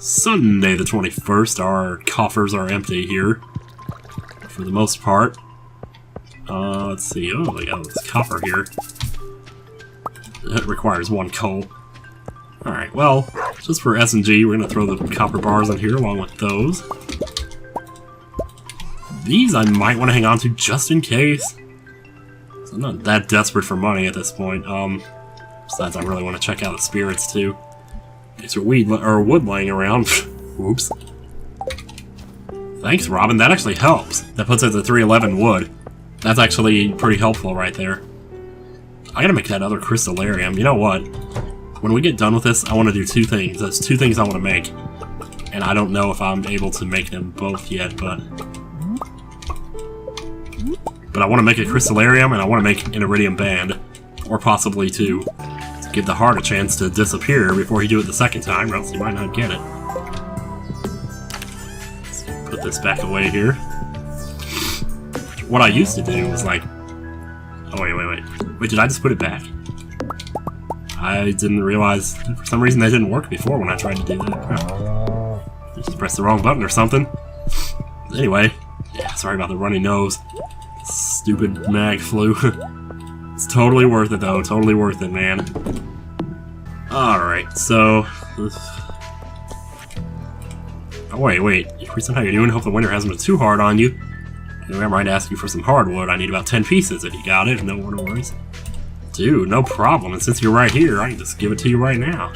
Sunday the 21st. Our coffers are empty here, for the most part. Let's see. Oh, we got this copper here. It requires 1 coal. Alright, well, just for S&G, we're gonna throw the copper bars in here along with those. These I might want to hang on to just in case. So I'm not that desperate for money at this point. Besides, I really want to check out the spirits too. Is there wood laying around? Oops. Thanks, Robin. That actually helps. That puts us at 311 wood. That's actually pretty helpful right there. I gotta make that other crystallarium. You know what? When we get done with this, I want to do 2 things. There's 2 things I want to make. And I don't know if I'm able to make them both yet, but I want to make a crystallarium and I want to make an iridium band. Or possibly 2. To give the heart a chance to disappear before you do it the second time, or else you might not get it. Let's put this back away here. What I used to do was like... Oh, wait. Wait, did I just put it back? I didn't realize... For some reason that didn't work before when I tried to do that. Huh. I just pressed the wrong button or something. Anyway, yeah, sorry about the runny nose. Stupid mag flu. It's totally worth it, though. Totally worth it, man. Alright, so... Oh, wait. How you doing? Hope the winter hasn't been too hard on you. Remember, I'd ask you for some hardwood. I need about 10 pieces if you got it. No worries. Dude, no problem. And since you're right here, I can just give it to you right now.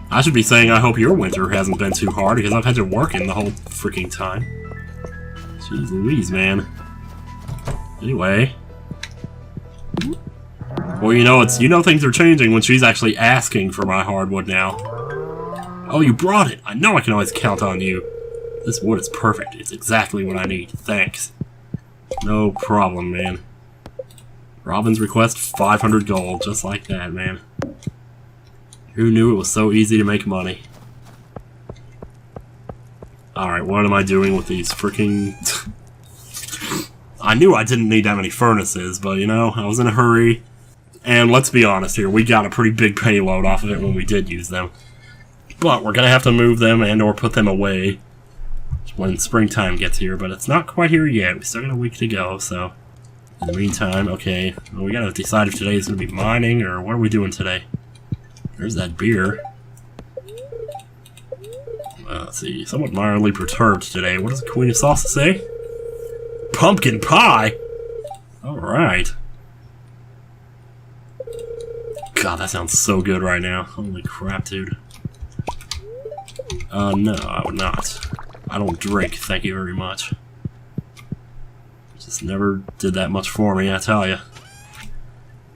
I should be saying I hope your winter hasn't been too hard, because I've had to work in the whole freaking time. Jeez Louise, man. Anyway. Well, you know things are changing when she's actually asking for my hardwood now. Oh, you brought it! I know I can always count on you. This wood is perfect. It's exactly what I need. Thanks. No problem, man. Robin's request, 500 gold. Just like that, man. Who knew it was so easy to make money? Alright, what am I doing with these freaking... I knew I didn't need that many furnaces, but, you know, I was in a hurry. And let's be honest here, we got a pretty big payload off of it when we did use them. But we're gonna have to move them and or put them away when springtime gets here, but it's not quite here yet. We still got a week to go, so... In the meantime, okay, well, we gotta decide if today is gonna be mining, or what are we doing today? There's that beer. Let's see, somewhat mildly perturbed today. What does the Queen of Salsa say? Pumpkin pie? Alright. God, that sounds so good right now. Holy crap, dude. No, I would not. I don't drink, thank you very much. Just never did that much for me, I tell ya.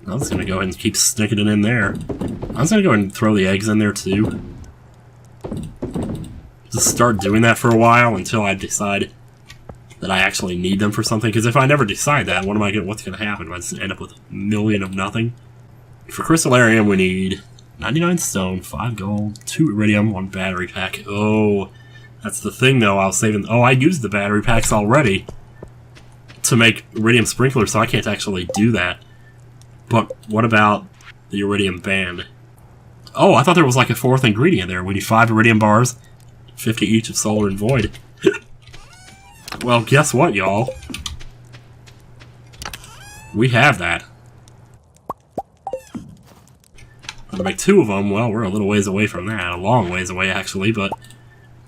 I'm just gonna go ahead and keep sticking it in there. I'm just gonna go ahead and throw the eggs in there too. Just start doing that for a while until I decide that I actually need them for something. Because if I never decide that, what's gonna happen? I just end up with a million of nothing. For crystallarium, we need 99 stone, 5 gold, 2 iridium, 1 battery pack. Oh, that's the thing though. I was saving. Oh, I used the battery packs already to make iridium sprinklers, so I can't actually do that. But what about the iridium band? Oh, I thought there was like a 4th ingredient there. We need 5 iridium bars, 50 each of solar and void. Well, guess what, y'all? We have that. I'm gonna make 2 of them. Well, we're a little ways away from that. A long ways away, actually, but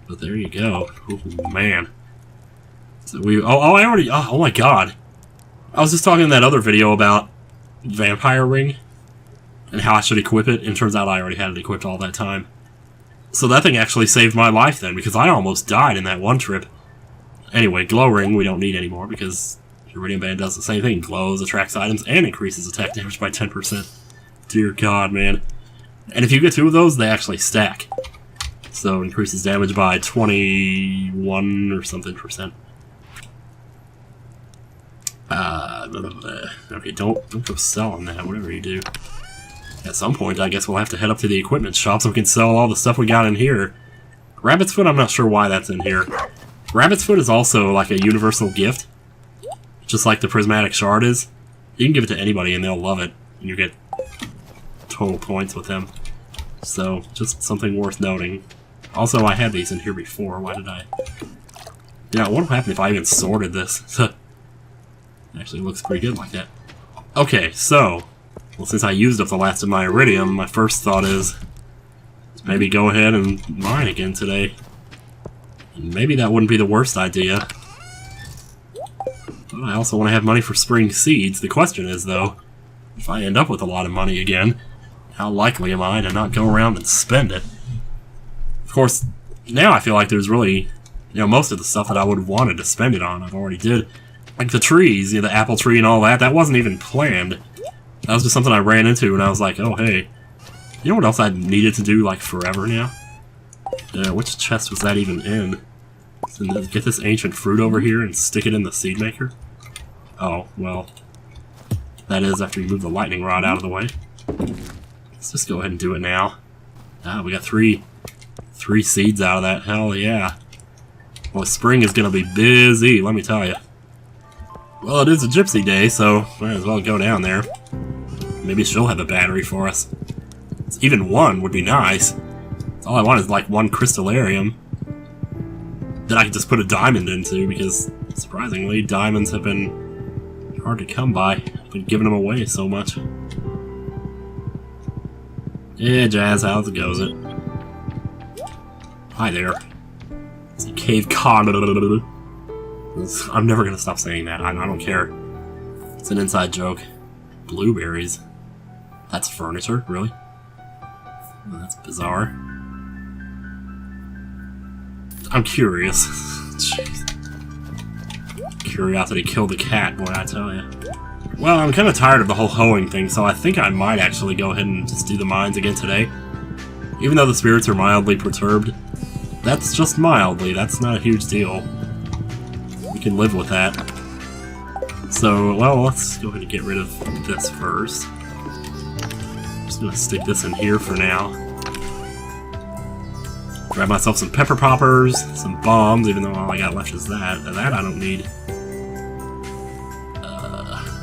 there you go. Oh, man. So oh my god. I was just talking in that other video about Vampire Ring and how I should equip it, and turns out I already had it equipped all that time. So that thing actually saved my life then, because I almost died in that one trip. Anyway, Glow Ring we don't need anymore, because Iridium Band does the same thing. Glows, attracts items, and increases attack damage by 10%. Dear god, man. And if you get 2 of those, they actually stack. So it increases damage by 21 or something %. Okay, don't go selling that, whatever you do. At some point, I guess we'll have to head up to the equipment shop so we can sell all the stuff we got in here. Rabbit's Foot, I'm not sure why that's in here. Rabbit's Foot is also like a universal gift, just like the Prismatic Shard is. You can give it to anybody and they'll love it, and you get total points with them. So, just something worth noting. Also, I had these in here before. Why did I... Yeah, what would happen if I even sorted this? Actually looks pretty good like that. Okay, so... Well, since I used up the last of my iridium, my first thought is... maybe go ahead and mine again today. And maybe that wouldn't be the worst idea. But I also want to have money for spring seeds. The question is, though, if I end up with a lot of money again, how likely am I to not go around and spend it? Of course, now I feel like there's really... You know, most of the stuff that I would have wanted to spend it on, I've already did. Like the trees, you know, the apple tree and all that, that wasn't even planned. That was just something I ran into and I was like, oh, hey. You know what else I needed to do, like, forever now? Which chest was that even in? So get this ancient fruit over here and stick it in the seed maker? Oh, well. That is after you move the lightning rod out of the way. Let's just go ahead and do it now. Ah, we got three seeds out of that. Hell yeah. Well, spring is gonna be busy, let me tell you. Well, it is a gypsy day, so might as well go down there. Maybe she'll have a battery for us. Even one would be nice. All I want is like one crystallarium that I can just put a diamond into, because surprisingly, diamonds have been hard to come by. I've been giving them away so much. Yeah, Jazz, how's it goes it? Hi there. It's a cave con. I'm never gonna stop saying that. I don't care. It's an inside joke. Blueberries. That's furniture, really? Oh, that's bizarre. I'm curious. Jeez. Curiosity killed the cat, boy, I tell ya. Well, I'm kind of tired of the whole hoeing thing, so I think I might actually go ahead and just do the mines again today. Even though the spirits are mildly perturbed. That's just mildly, that's not a huge deal. We can live with that. So, well, let's go ahead and get rid of this first. I'm just gonna stick this in here for now. Grab myself some pepper poppers, some bombs, even though all I got left is that. That I don't need.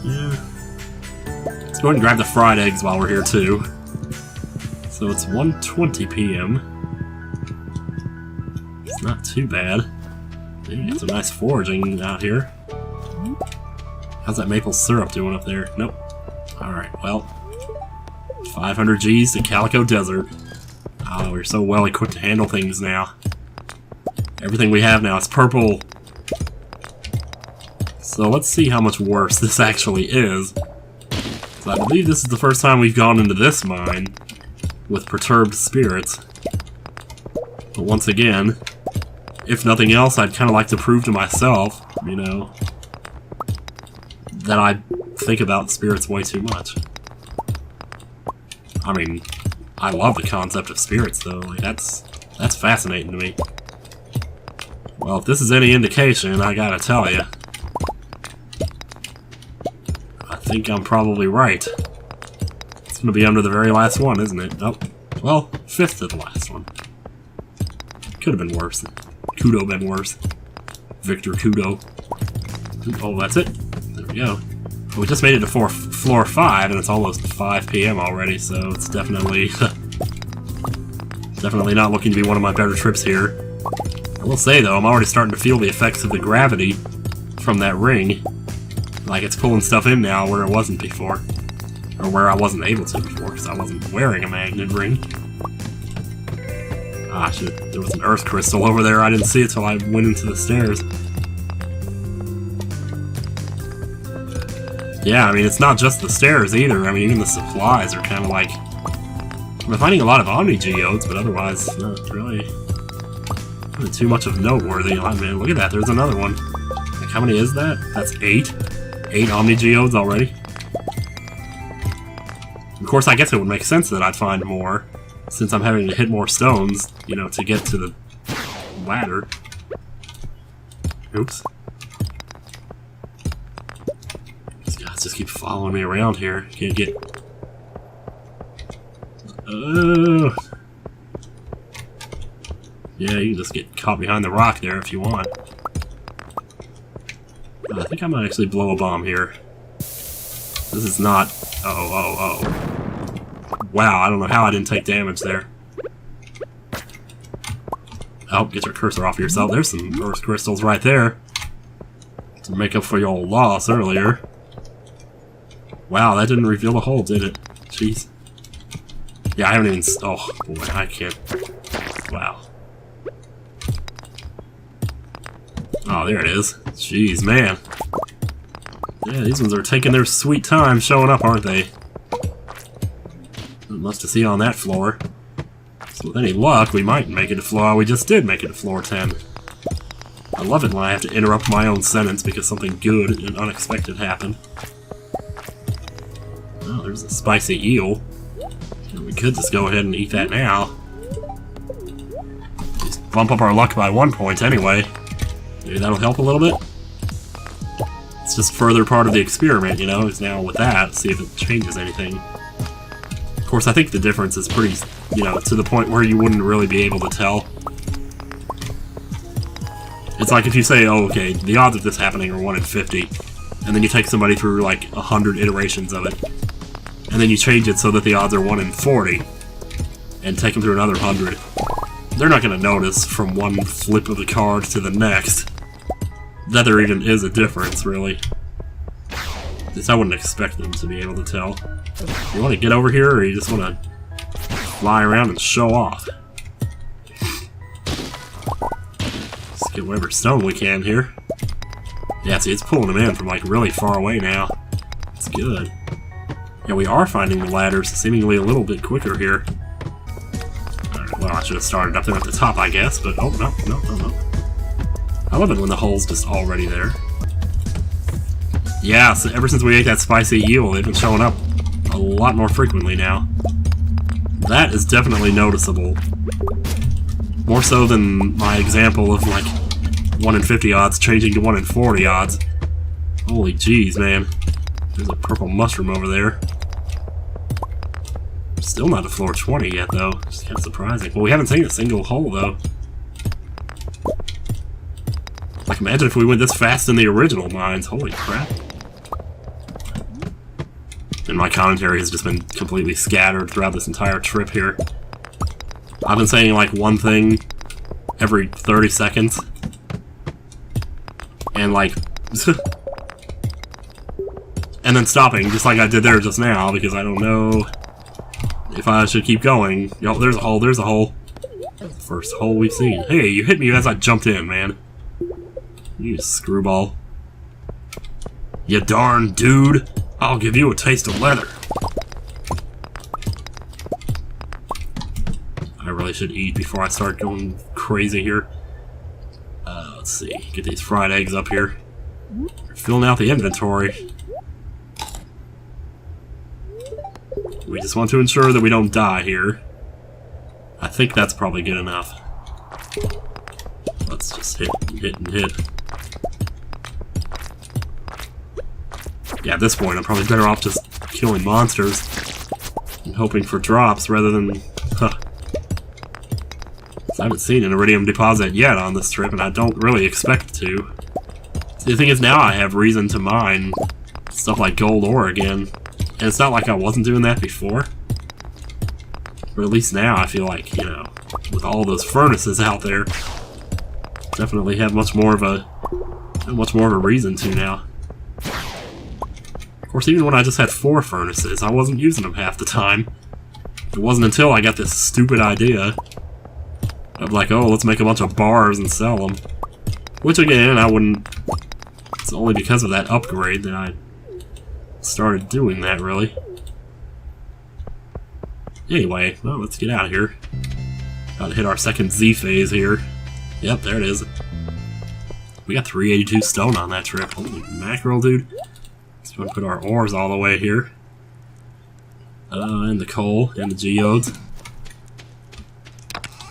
Yeah. Let's go ahead and grab the fried eggs while we're here, too. So it's 1:20 p.m. It's not too bad. Maybe get some nice foraging out here. How's that maple syrup doing up there? Nope. Alright, well. 500 G's to Calico Desert. Oh, we're so well equipped to handle things now. Everything we have now is purple. So let's see how much worse this actually is. So I believe this is the first time we've gone into this mine with perturbed spirits. But once again, if nothing else, I'd kind of like to prove to myself, you know, that I think about spirits way too much. I mean, I love the concept of spirits, though. Like, that's fascinating to me. Well, if this is any indication, I gotta tell you, I think I'm probably right. It's gonna be under the very last one, isn't it? Oh, well, fifth to the last one. Could have been worse. Kudo been worse. Victor Kudo. Oh, that's it. There we go. Well, we just made it to floor 5, and it's almost 5 p.m. already, so it's definitely... definitely not looking to be one of my better trips here. I will say, though, I'm already starting to feel the effects of the gravity from that ring. Like, it's pulling stuff in now where it wasn't before. Or where I wasn't able to before, because I wasn't wearing a magnet ring. Ah, shit. There was an earth crystal over there. I didn't see it till I went into the stairs. Yeah, I mean, it's not just the stairs either. I mean, even the supplies are kind of like... I'm finding a lot of Omni Geodes, but otherwise, not really too much of noteworthy. I mean, look at that. There's another one. Like, how many is that? That's 8. 8 Omni Geodes already. Of course, I guess it would make sense that I'd find more, since I'm having to hit more stones, you know, to get to the ladder. Oops. These guys just keep following me around here. Can't get... Yeah, you can just get caught behind the rock there if you want. I think I might actually blow a bomb here. This is not... Oh. Wow, I don't know how I didn't take damage there. Oh, get your cursor off yourself. There's some earth crystals right there to make up for your old loss earlier. Wow, that didn't reveal the hole, did it? Jeez. Yeah, I haven't even... Oh, boy, I can't... Wow. Oh, there it is. Jeez, man. Yeah, these ones are taking their sweet time showing up, aren't they? Not much to see on that floor. So with any luck, we might make it to floor... We just did make it to floor 10. I love it when I have to interrupt my own sentence because something good and unexpected happened. Oh, there's a spicy eel. We could just go ahead and eat that now. Just bump up our luck by 1 point anyway. Maybe that'll help a little bit. It's just further part of the experiment, you know, is now with that, see if it changes anything. Of course, I think the difference is pretty, you know, to the point where you wouldn't really be able to tell. It's like if you say, oh, okay, the odds of this happening are 1 in 50, and then you take somebody through like 100 iterations of it, and then you change it so that the odds are 1 in 40, and take them through another 100. They're not going to notice from one flip of the card to the next that there even is a difference, really. At least I wouldn't expect them to be able to tell. You want to get over here, or you just want to fly around and show off? Let's get whatever stone we can here. Yeah, see, it's pulling them in from like really far away now. It's good. Yeah, we are finding the ladders seemingly a little bit quicker here. Alright, well, I should have started up there at the top, I guess, but oh, no. I love it when the hole's just already there. Yeah, so ever since we ate that spicy eel, they've been showing up a lot more frequently now. That is definitely noticeable. More so than my example of, like, 1 in 50 odds changing to 1 in 40 odds. Holy jeez, man. There's a purple mushroom over there. Still not to floor 20 yet, though. Just kind of surprising. Well, we haven't seen a single hole, though. Like, imagine if we went this fast in the original mines. Holy crap. And my commentary has just been completely scattered throughout this entire trip here. I've been saying, like, one thing every 30 seconds. And, like... and then stopping, just like I did there just now, because I don't know if I should keep going. Yo, there's a hole, there's a hole. First hole we've seen. Hey, you hit me as I jumped in, man. You screwball. You darn dude. I'll give you a taste of leather. I really should eat before I start going crazy here. Let's see. Get these fried eggs up here. Filling out the inventory. We just want to ensure that we don't die here. I think that's probably good enough. Let's just hit and hit. Yeah, at this point, I'm probably better off just killing monsters and hoping for drops rather than... Huh. I haven't seen an iridium deposit yet on this trip, and I don't really expect to. See, the thing is, now I have reason to mine stuff like gold ore again. And it's not like I wasn't doing that before. But at least now I feel like, you know, with all those furnaces out there, definitely have much more of a reason to now. Of course, even when I just had 4 furnaces, I wasn't using them half the time. It wasn't until I got this stupid idea of like, oh, let's make a bunch of bars and sell them. Which again, I wouldn't... It's only because of that upgrade that I started doing that, really. Anyway, well, let's get out of here. Gotta hit our second Z phase here. Yep, there it is. We got 382 stone on that trip. Holy mackerel, dude. Let's go and put our ores all the way here. And the coal and the geodes.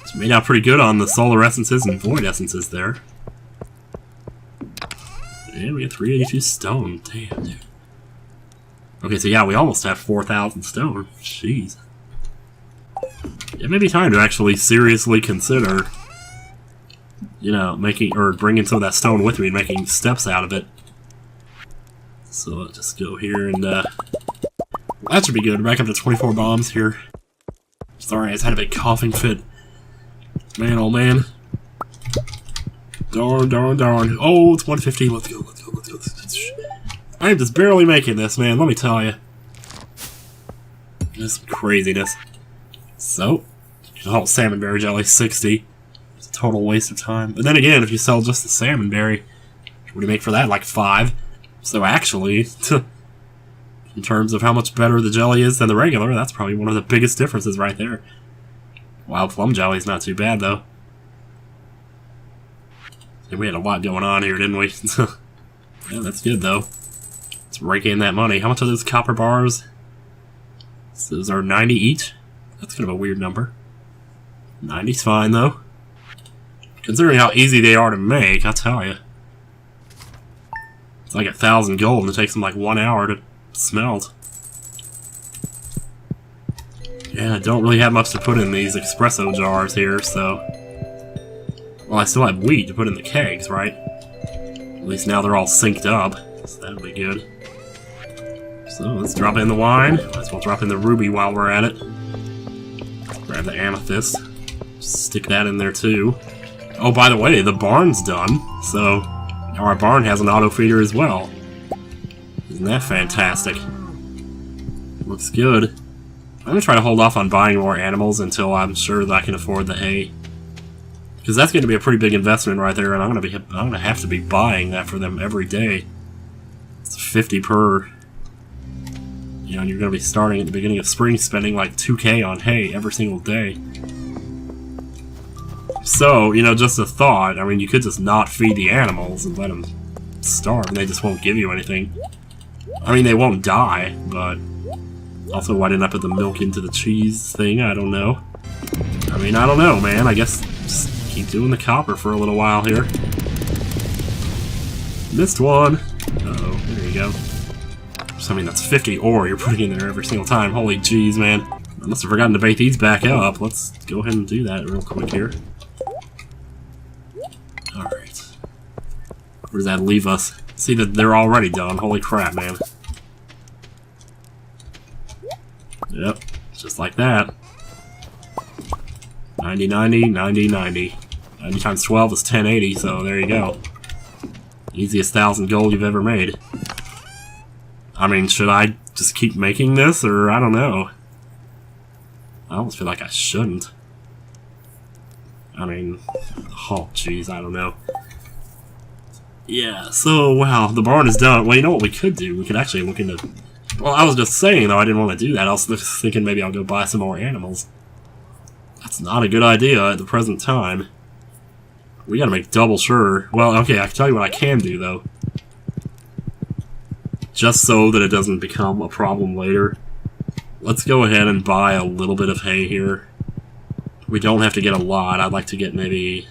It's made out pretty good on the solar essences and void essences there. And we got 382 stone. Damn, dude. Okay, so yeah, we almost have 4,000 stone. Jeez. It may be time to actually seriously consider, you know, making, or bringing some of that stone with me and making steps out of it. So let's just go here and, that should be good. Back up to 24 bombs here. Sorry, I just had a big coughing fit. Man, oh man. Darn, darn, darn. Oh, it's 150. Let's go, let's go, let's go. I am just barely making this, man, let me tell you. This is craziness. So, oh, salmon berry jelly, 60. It's a total waste of time. But then again, if you sell just the salmon berry, what do you make for that? Like 5. So actually, in terms of how much better the jelly is than the regular, that's probably one of the biggest differences right there. Wild plum jelly's not too bad, though. And we had a lot going on here, didn't we? Yeah, that's good, though. Let's rake in that money. How much are those copper bars? So those are 90 each? That's kind of a weird number. 90's fine, though. Considering how easy they are to make, I'll tell you. It's like 1,000 gold, and it takes them like 1 hour to smelt. Yeah, I don't really have much to put in these espresso jars here, so... Well, I still have wheat to put in the kegs, right? At least now they're all synced up, so that'll be good. So, let's drop in the wine. Might as well drop in the ruby while we're at it. Grab the amethyst. Stick that in there, too. Oh, by the way, the barn's done, so... Now our barn has an auto-feeder as well. Isn't that fantastic? Looks good. I'm gonna try to hold off on buying more animals until I'm sure that I can afford the hay. Because that's going to be a pretty big investment right there, and I'm gonna have to be buying that for them every day. It's 50 per. You know, and you're gonna be starting at the beginning of spring spending like 2K on hay every single day. So, you know, just a thought. I mean, you could just not feed the animals and let them starve, and they just won't give you anything. I mean, they won't die, but also, why didn't I put the milk into the cheese thing? I don't know. I mean, I don't know, man. I guess just keep doing the copper for a little while here. Missed one. Uh-oh, there you go. So, I mean, that's 50 ore you're putting in there every single time. Holy jeez, man. I must have forgotten to bake these back up. Let's go ahead and do that real quick here. Alright. Where does that leave us? See that they're already done. Holy crap, man. Yep, just like that. 90, 90, 90, 90. 90 times 12 is 1080, so there you go. Easiest 1,000 gold you've ever made. I mean, should I just keep making this, or I don't know. I almost feel like I shouldn't. I mean, oh jeez, I don't know. Yeah, so, wow, the barn is done. Well, you know what we could do? We could actually look into... Well, I was just saying, though, I didn't want to do that. I was just thinking maybe I'll go buy some more animals. That's not a good idea at the present time. We gotta make double sure. Well, okay, I can tell you what I can do, though. Just so that it doesn't become a problem later. Let's go ahead and buy a little bit of hay here. We don't have to get a lot. I'd like to get maybe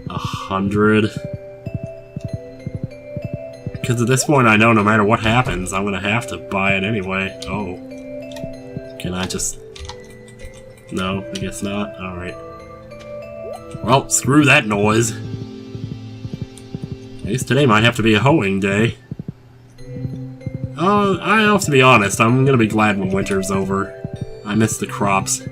100. Because at this point I know no matter what happens, I'm gonna have to buy it anyway. Oh. Can I just... No, I guess not. Alright. Well, screw that noise. At least today might have to be a hoeing day. I have to be honest, I'm gonna be glad when winter's over. I miss the crops.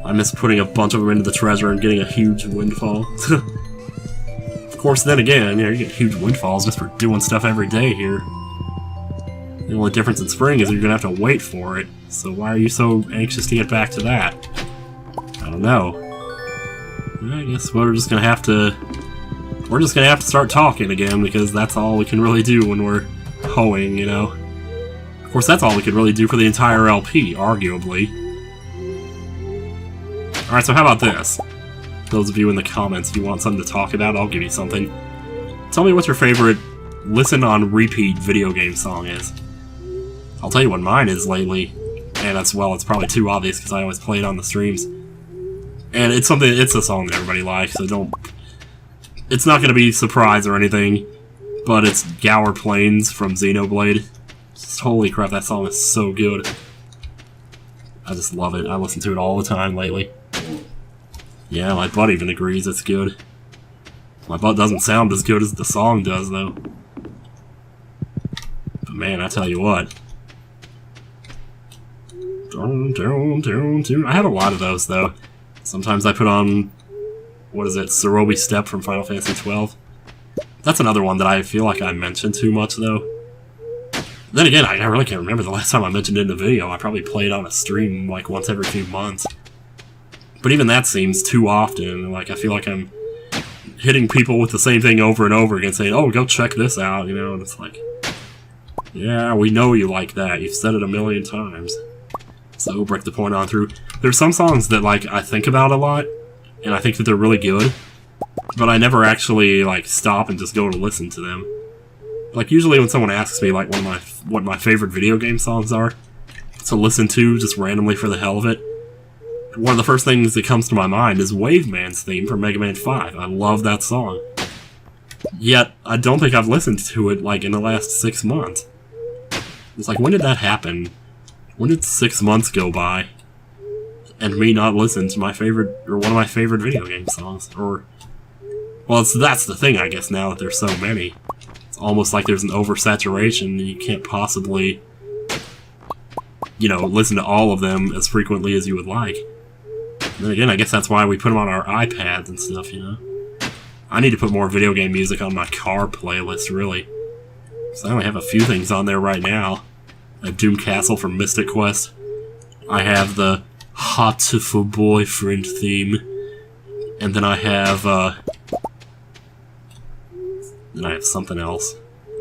I miss putting a bunch of them into the treasure and getting a huge windfall. Of course, then again, you know, you get huge windfalls just for doing stuff every day here. The only difference in spring is you're gonna have to wait for it. So why are you so anxious to get back to that? I don't know. I guess we're just gonna have to... We're just gonna have to start talking again, because that's all we can really do when we're hoeing, you know? Of course, that's all we could really do for the entire LP, arguably. Alright, so how about this? Those of you in the comments, if you want something to talk about, I'll give you something. Tell me what your favorite listen-on-repeat video game song is. I'll tell you what mine is lately, and that's, well, it's probably too obvious because I always play it on the streams. And it's a song that everybody likes, so don't... It's not going to be a surprise or anything, but it's Gower Plains from Xenoblade. Just, holy crap, that song is so good. I just love it. I listen to it all the time lately. Yeah, my butt even agrees it's good. My butt doesn't sound as good as the song does, though. But man, I tell you what. I have a lot of those, though. Sometimes I put on, what is it, Cerobi Step from Final Fantasy XII. That's another one that I feel like I mentioned too much, though. Then again, I really can't remember the last time I mentioned it in a video. I probably played on a stream, like, once every few months. But even that seems too often. Like, I feel like I'm hitting people with the same thing over and over again, saying, oh, go check this out, you know? And it's like, yeah, we know you like that. You've said it a million times. So, break the point on through. There's some songs that, like, I think about a lot, and I think that they're really good, but I never actually, like, stop and just go to listen to them. Like, usually when someone asks me, like, what my favorite video game songs are to listen to just randomly for the hell of it, one of the first things that comes to my mind is Wave Man's theme from Mega Man 5. I love that song. Yet, I don't think I've listened to it, like, in the last 6 months. It's like, when did that happen? When did 6 months go by and me not listen to my favorite, or one of my favorite video game songs? Or, well, that's the thing, I guess, now that there's so many. It's almost like there's an oversaturation, and you can't possibly, you know, listen to all of them as frequently as you would like. And then again, I guess that's why we put them on our iPads and stuff, you know? I need to put more video game music on my car playlist, really. So I only have a few things on there right now. I have Doom Castle from Mystic Quest. I have the Hot for Boyfriend theme. And then I have, something else.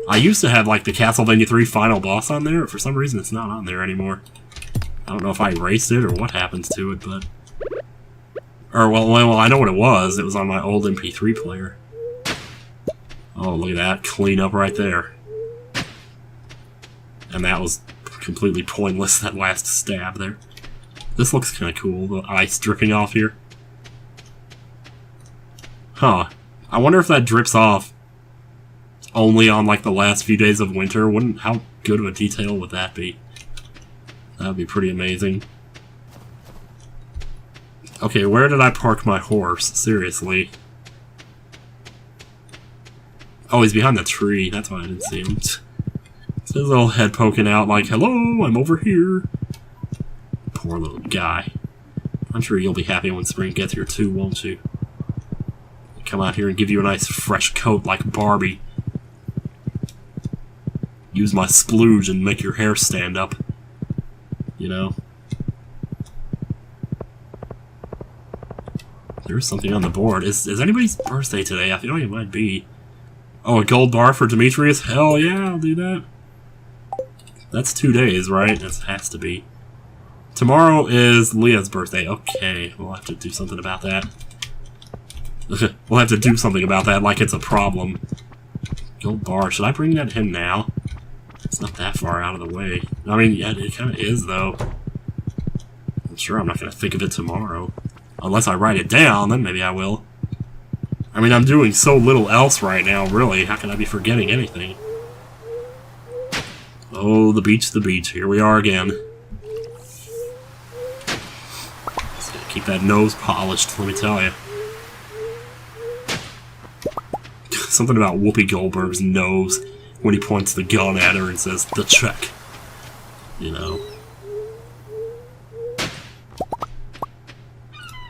I used to have, like, the Castlevania 3 final boss on there, but for some reason it's not on there anymore. I don't know if I erased it or what happens to it, but... Or, well, I know what it was. It was on my old MP3 player. Oh, look at that. Clean up right there. And that was completely pointless, that last stab there. This looks kind of cool, the ice dripping off here. Huh. I wonder if that drips off only on, like, the last few days of winter. How good of a detail would that be? That would be pretty amazing. Okay, where did I park my horse? Seriously. Oh, he's behind the tree. That's why I didn't see him. It's his little head poking out like, hello, I'm over here. Poor little guy. I'm sure you'll be happy when spring gets here too, won't you? Come out here and give you a nice fresh coat like Barbie. Use my splooge and make your hair stand up. You know? There's something on the board. Is anybody's birthday today? I feel like it might be. Oh, a gold bar for Demetrius? Hell yeah, I'll do that. That's 2 days, right? That has to be. Tomorrow is Leah's birthday. Okay, we'll have to do something about that. We'll have to do something about that like it's a problem. Gold bar. Should I bring that in now? It's not that far out of the way. I mean, yeah, it kind of is, though. I'm sure I'm not going to think of it tomorrow. Unless I write it down, then maybe I will. I mean, I'm doing so little else right now, really. How can I be forgetting anything? Oh, the beach, the beach. Here we are again. Just gotta keep that nose polished, let me tell you. Something about Whoopi Goldberg's nose when he points the gun at her and says, the check. You know.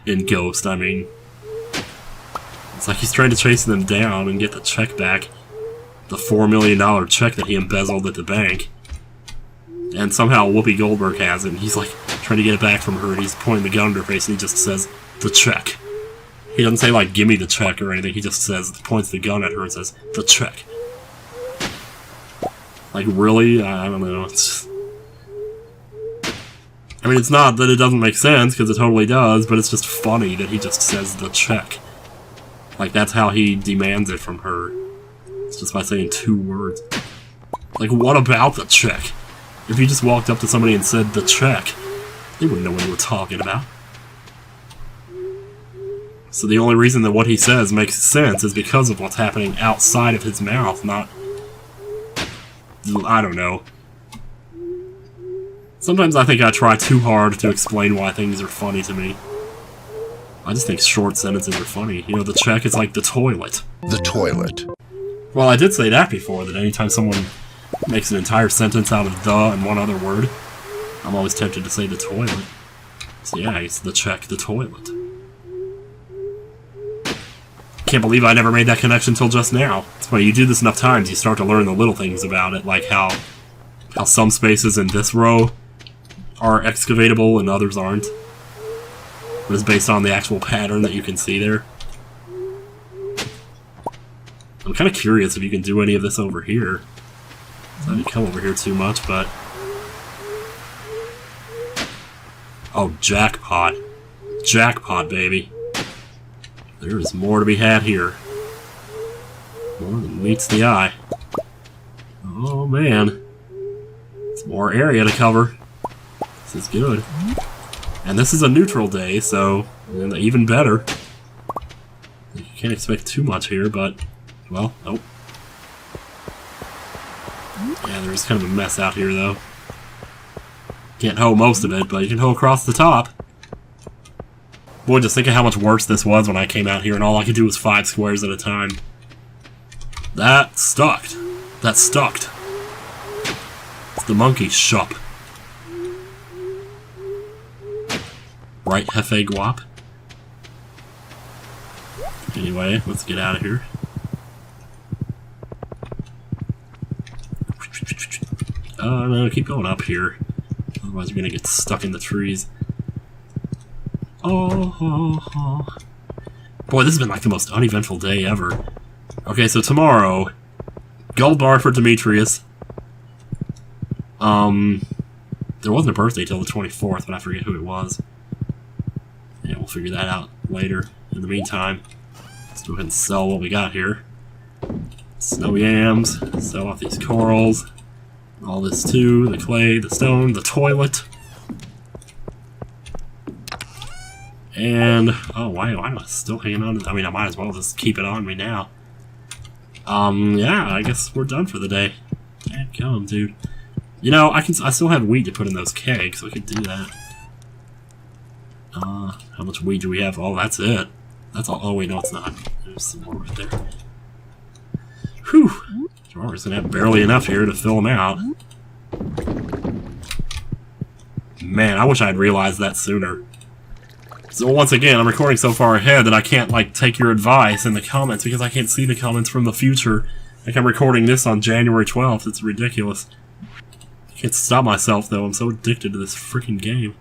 In Ghost, I mean. It's like he's trying to chase them down and get the check back. The $4 million check that he embezzled at the bank. And somehow Whoopi Goldberg has it, and he's like trying to get it back from her, and he's pointing the gun at her face, and he just says, the check. He doesn't say, like, give me the check or anything, he just says, points the gun at her and says, the check. Like, really? I don't know. I mean, it's not that it doesn't make sense, because it totally does, but it's just funny that he just says the check. Like, that's how he demands it from her. It's just by saying 2 words. Like, what about the check? If you just walked up to somebody and said the check, they wouldn't know what you were talking about. So the only reason that what he says makes sense is because of what's happening outside of his mouth, not... I don't know. Sometimes I think I try too hard to explain why things are funny to me. I just think short sentences are funny. You know, the check is like the toilet. The toilet. Well, I did say that before, that anytime someone makes an entire sentence out of the and one other word, I'm always tempted to say the toilet. So yeah, it's the toilet. Can't believe I never made that connection till just now. It's funny, you do this enough times, you start to learn the little things about it, like how some spaces in this row are excavatable and others aren't. But it's based on the actual pattern that you can see there. I'm kind of curious if you can do any of this over here. I didn't come over here too much, but... Oh, jackpot. Jackpot, baby. There is more to be had here. More than meets the eye. Oh, man. It's more area to cover. This is good. And this is a neutral day, so even better. You can't expect too much here, but... Well, nope. Yeah, there's kind of a mess out here, though. Can't hoe most of it, but you can hoe across the top. Boy, just think of how much worse this was when I came out here and all I could do was 5 squares at a time. That stuck. That stuck. It's the monkey shop. Right, Hefe Guap? Anyway, let's get out of here. No, keep going up here. Otherwise, you're gonna get stuck in the trees. Oh. Boy, this has been like the most uneventful day ever. Okay, so tomorrow, gold bar for Demetrius. There wasn't a birthday till the 24th, but I forget who it was. Yeah, we'll figure that out later. In the meantime, let's go ahead and sell what we got here. Snow yams, sell off these corals. All this too, the clay, the stone, the toilet. And, oh, why am I still hanging on? I mean, I might as well just keep it on me now. Yeah, I guess we're done for the day. Dadgum, dude. You know, I still have wheat to put in those kegs, so I could do that. How much wheat do we have? Oh, that's it. That's all. Oh, wait, no, it's not. There's some more right there. Whew. We're just gonna have barely enough here to fill them out. Man, I wish I had realized that sooner. So once again, I'm recording so far ahead that I can't, like, take your advice in the comments because I can't see the comments from the future. Like, I'm recording this on January 12th. It's ridiculous. I can't stop myself, though. I'm so addicted to this freaking game.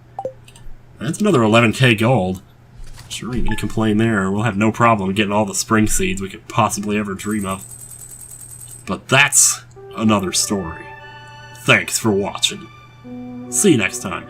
That's another 11k gold. Sure ain't gonna complain there. We'll have no problem getting all the spring seeds we could possibly ever dream of. But that's another story. Thanks for watching. See you next time.